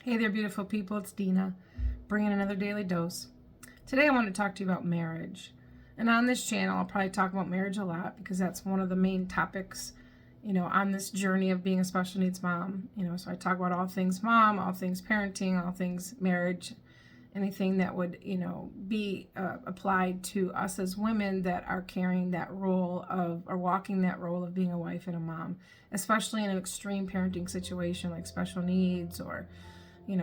Hey there, beautiful people. It's Dina, bringing another daily dose. Today I want to talk to you about marriage. And on this channel, I'll probably talk about marriage a lot because that's one of the main topics, on this journey of being a special needs mom. So I talk about all things mom, all things parenting, all things marriage, anything that would, be applied to us as women that are carrying that role of, or walking that role of being a wife and a mom, especially in an extreme parenting situation like special needs or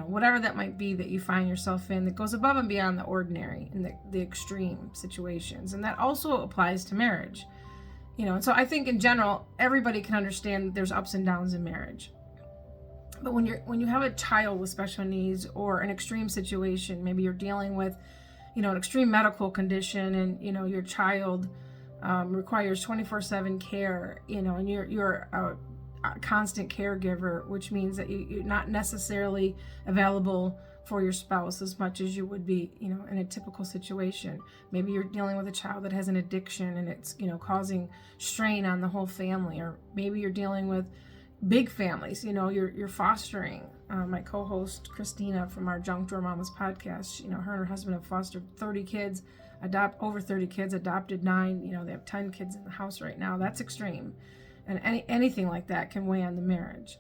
whatever that might be that you find yourself in that goes above and beyond the ordinary in the extreme situations. And that also applies to marriage. And so I think in general, everybody can understand there's ups and downs in marriage. But when you have a child with special needs or an extreme situation, maybe you're dealing with, an extreme medical condition and, your child requires 24/7 care, and you're a constant caregiver, which means that you're not necessarily available for your spouse as much as you would be, in a typical situation. Maybe you're dealing with a child that has an addiction and it's, causing strain on the whole family. Or maybe you're dealing with big families, you're fostering. My co-host Christina from our Junk Drawer Mamas podcast, her and her husband have fostered 30 kids, over 30 kids, adopted 9, they have 10 kids in the house right now. That's extreme. And anything like that can weigh on the marriage.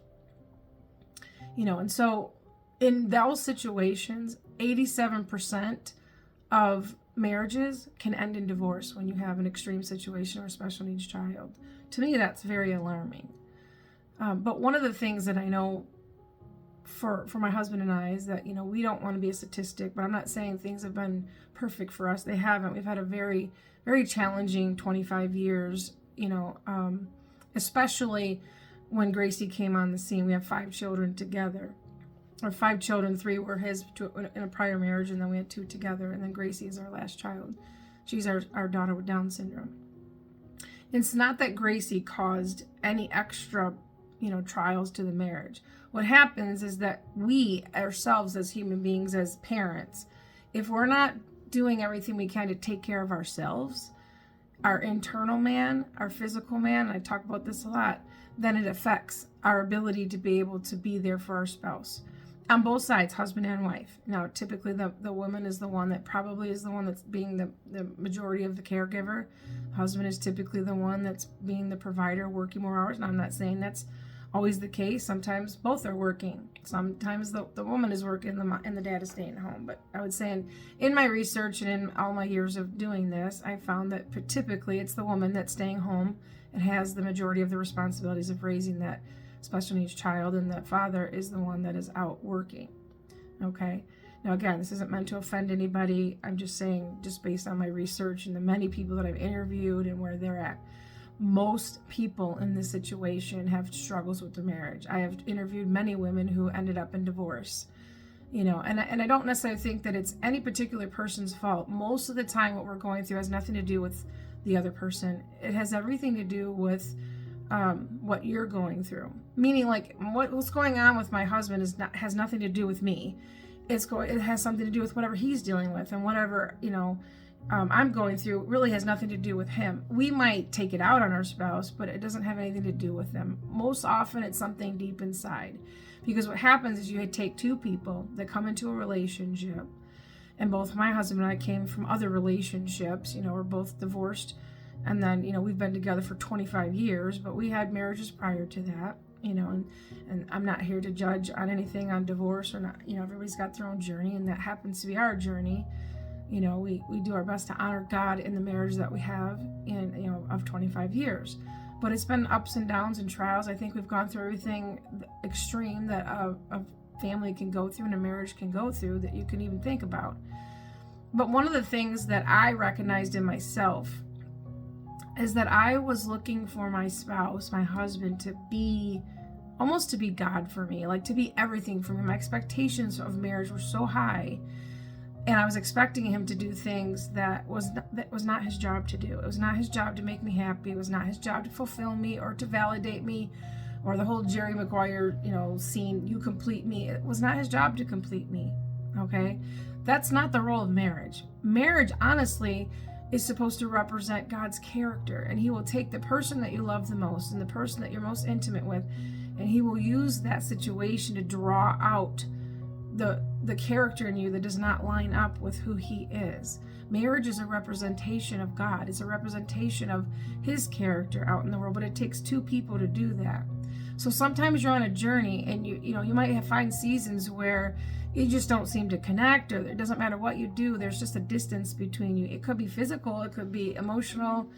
And so in those situations, 87% of marriages can end in divorce when you have an extreme situation or a special needs child. To me, that's very alarming. But one of the things that I know for my husband and I is that, we don't want to be a statistic, but I'm not saying things have been perfect for us. They haven't. We've had a very, very challenging 25 years, especially when Gracie came on the scene. We have 5 children together, or 5 children, 3 were his in a prior marriage, and then we had 2 together, and then Gracie is our last child. She's our daughter with Down syndrome. It's not that Gracie caused any extra, trials to the marriage. What happens is that we ourselves as human beings, as parents, if we're not doing everything we can to take care of ourselves, our internal man, our physical man, I talk about this a lot, then it affects our ability to be able to be there for our spouse. On both sides, husband and wife. Now, typically the woman is the one that probably is the one that's being the majority of the caregiver. Husband is typically the one that's being the provider, working more hours. And I'm not saying that's always the case. Sometimes both are working. Sometimes the woman is working and the dad is staying home. But I would say in my research and in all my years of doing this, I found that typically it's the woman that's staying home and has the majority of the responsibilities of raising that special needs child, and the father is the one that is out working. Okay. Now, again, this isn't meant to offend anybody. I'm just saying, just based on my research and the many people that I've interviewed and where they're at, most people in this situation have struggles with their marriage. I have interviewed many women who ended up in divorce, and I don't necessarily think that it's any particular person's fault. Most of the time, what we're going through has nothing to do with the other person. It has everything to do with what you're going through. Meaning, like, what's going on with my husband has nothing to do with me. It has something to do with whatever he's dealing with, and whatever I'm going through really has nothing to do with him. We might take it out on our spouse, but it doesn't have anything to do with them. Most often, it's something deep inside, because what happens is you take 2 people that come into a relationship, and both my husband and I came from other relationships. We're both divorced. And then, we've been together for 25 years, but we had marriages prior to that, and I'm not here to judge on anything on divorce or not. Everybody's got their own journey, and that happens to be our journey. We do our best to honor God in the marriage that we have of 25 years. But it's been ups and downs and trials. I think we've gone through everything extreme that a family can go through and a marriage can go through that you can even think about. But one of the things that I recognized in myself is that I was looking for my spouse, my husband, to be God for me, like to be everything for me. My expectations of marriage were so high, and I was expecting him to do things that was not his job to do. It was not his job to make me happy. It was not his job to fulfill me or to validate me, or the whole Jerry Maguire, scene, you complete me. It was not his job to complete me. Okay? That's not the role of marriage. Marriage, honestly, is supposed to represent God's character, and he will take the person that you love the most and the person that you're most intimate with, and he will use that situation to draw out the character in you that does not line up with who he is. Marriage is a representation of God. It's a representation of his character out in the world, but it takes two people to do that. So sometimes you're on a journey, and you might find seasons where you just don't seem to connect, or it doesn't matter what you do, there's just a distance between you. It could be physical, it could be emotional,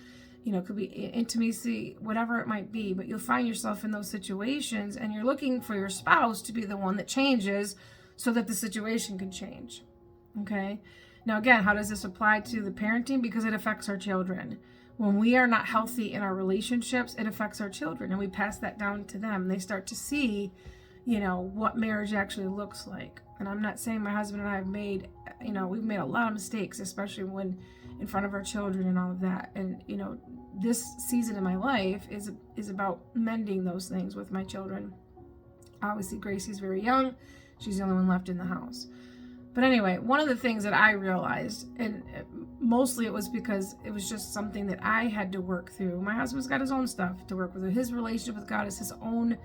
it could be intimacy, whatever it might be, but you'll find yourself in those situations, and you're looking for your spouse to be the one that changes so that the situation can change. Okay? Now again, how does this apply to the parenting? Because it affects our children. When we are not healthy in our relationships, it affects our children, and we pass that down to them. They start to see, what marriage actually looks like. And I'm not saying my husband and I have made, we've made a lot of mistakes, especially when in front of our children and all of that. And, this season in my life is about mending those things with my children. Obviously, Gracie's very young. She's the only one left in the house. But anyway, one of the things that I realized, and mostly it was because it was just something that I had to work through. My husband's got his own stuff to work with. His relationship with God is his own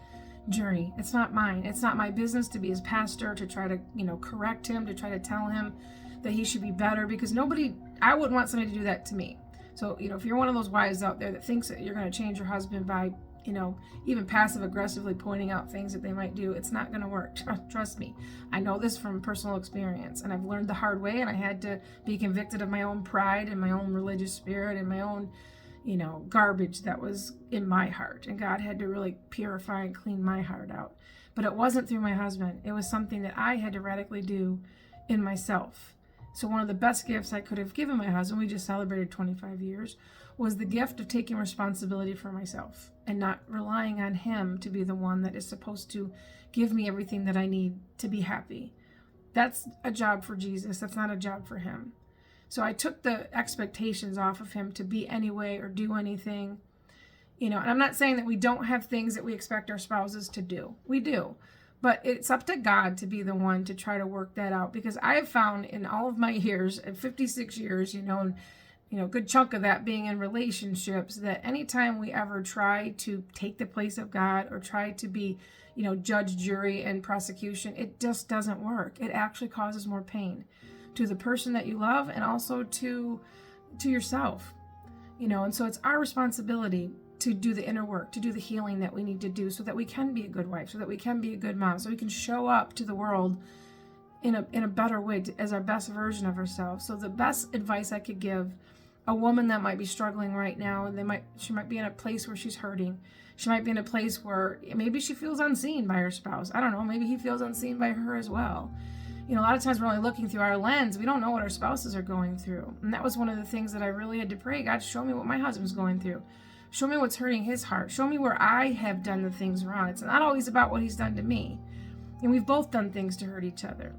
journey. It's not mine. It's not my business to be his pastor, to try to, correct him, to try to tell him that he should be better, because I wouldn't want somebody to do that to me. So, if you're one of those wives out there that thinks that you're going to change your husband by, even passive aggressively pointing out things that they might do, it's not going to work. Trust me. I know this from personal experience, and I've learned the hard way, and I had to be convicted of my own pride and my own religious spirit and my own, garbage that was in my heart. And God had to really purify and clean my heart out. But it wasn't through my husband. It was something that I had to radically do in myself. So one of the best gifts I could have given my husband, we just celebrated 25 years, was the gift of taking responsibility for myself and not relying on him to be the one that is supposed to give me everything that I need to be happy. That's a job for Jesus. That's not a job for him. So I took the expectations off of him to be any way or do anything. And I'm not saying that we don't have things that we expect our spouses to do. We do. But it's up to God to be the one to try to work that out, because I have found in all of my years, at 56 years, and a good chunk of that being in relationships, that anytime we ever try to take the place of God or try to be, judge, jury, and prosecution, it just doesn't work. It actually causes more pain to the person that you love and also to yourself, and so it's our responsibility to do the inner work, to do the healing that we need to do so that we can be a good wife, so that we can be a good mom, so we can show up to the world in a better way, as our best version of ourselves. So the best advice I could give a woman that might be struggling right now, and she might be in a place where she's hurting. She might be in a place where maybe she feels unseen by her spouse. I don't know, maybe he feels unseen by her as well. A lot of times we're only looking through our lens. We don't know what our spouses are going through. And that was one of the things that I really had to pray. God, show me what my husband's going through. Show me what's hurting his heart. Show me where I have done the things wrong. It's not always about what he's done to me. And we've both done things to hurt each other.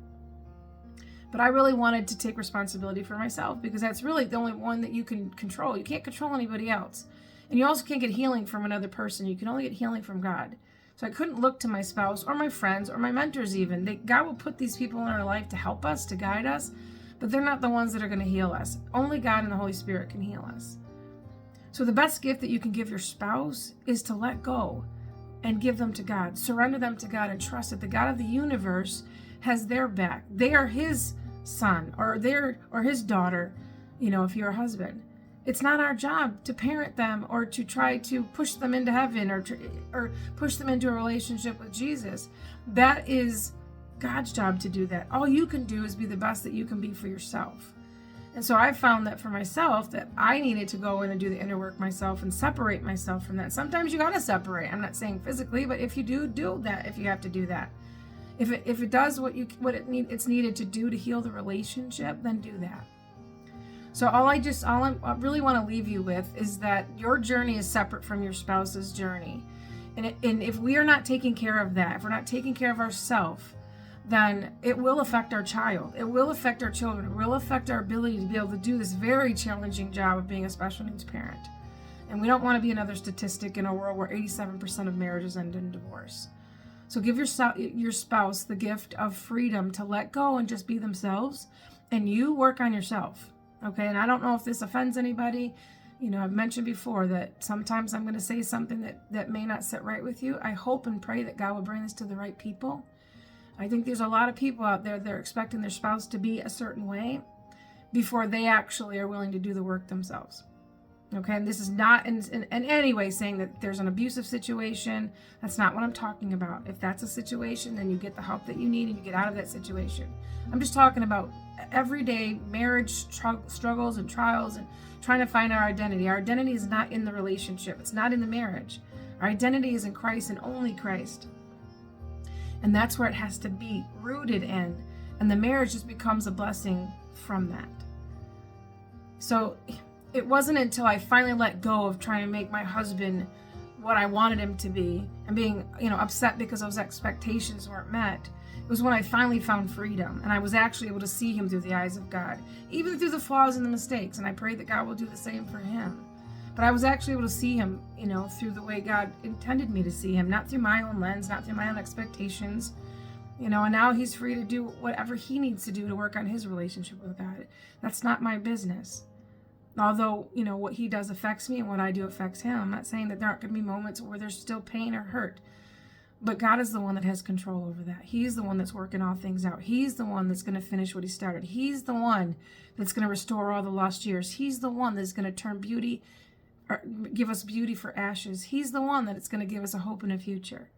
But I really wanted to take responsibility for myself, because that's really the only one that you can control. You can't control anybody else. And you also can't get healing from another person. You can only get healing from God. So I couldn't look to my spouse or my friends or my mentors even. God will put these people in our life to help us, to guide us, but they're not the ones that are going to heal us. Only God and the Holy Spirit can heal us. So the best gift that you can give your spouse is to let go and give them to God. Surrender them to God and trust that the God of the universe has their back. They are his son or his daughter, if you're a husband. It's not our job to parent them or to try to push them into heaven or push them into a relationship with Jesus. That is God's job to do that. All you can do is be the best that you can be for yourself. And so I found that for myself, that I needed to go in and do the inner work myself and separate myself from that. Sometimes you got to separate. I'm not saying physically, but if you do that, if you have to do that. If it does it's needed to do to heal the relationship, then do that. So all I really want to leave you with is that your journey is separate from your spouse's journey. And if we are not taking care of that, if we're not taking care of ourselves, then it will affect our child. It will affect our children. It will affect our ability to be able to do this very challenging job of being a special needs parent. And we don't want to be another statistic in a world where 87% of marriages end in divorce. So give your spouse the gift of freedom to let go and just be themselves, and you work on yourself. Okay, and I don't know if this offends anybody. I've mentioned before that sometimes I'm going to say something that may not sit right with you. I hope and pray that God will bring this to the right people. I think there's a lot of people out there that are expecting their spouse to be a certain way before they actually are willing to do the work themselves. Okay, and this is not in any way saying that there's an abusive situation. That's not what I'm talking about. If that's a situation, then you get the help that you need and you get out of that situation. I'm just talking about everyday marriage struggles and trials and trying to find our identity. Our identity is not in the relationship. It's not in the marriage. Our identity is in Christ and only Christ. And that's where it has to be rooted in. And the marriage just becomes a blessing from that. So it wasn't until I finally let go of trying to make my husband what I wanted him to be and being, upset because those expectations weren't met. It was when I finally found freedom and I was actually able to see him through the eyes of God, even through the flaws and the mistakes. And I pray that God will do the same for him. But I was actually able to see him, through the way God intended me to see him, not through my own lens, not through my own expectations, and now he's free to do whatever he needs to do to work on his relationship with God. That's not my business. Although, what he does affects me and what I do affects him. I'm not saying that there aren't going to be moments where there's still pain or hurt. But God is the one that has control over that. He's the one that's working all things out. He's the one that's going to finish what he started. He's the one that's going to restore all the lost years. He's the one that's going to turn beauty, or give us beauty for ashes. He's the one that's going to give us a hope and a future.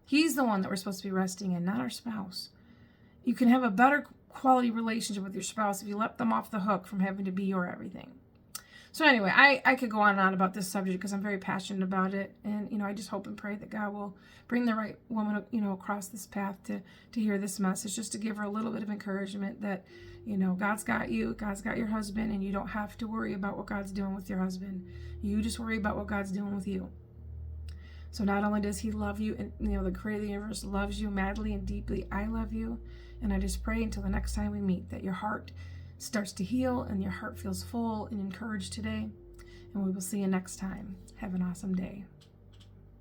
He's the one that we're supposed to be resting in, not our spouse. You can have a better quality relationship with your spouse if you let them off the hook from having to be your everything. So anyway, I could go on and on about this subject because I'm very passionate about it. And, I just hope and pray that God will bring the right woman, across this path to hear this message, just to give her a little bit of encouragement that, God's got you, God's got your husband, and you don't have to worry about what God's doing with your husband. You just worry about what God's doing with you. So not only does he love you, and, the creator of the universe loves you madly and deeply, I love you. And I just pray until the next time we meet that your heart starts to heal and your heart feels full and encouraged today. And we will see you next time. Have an awesome day.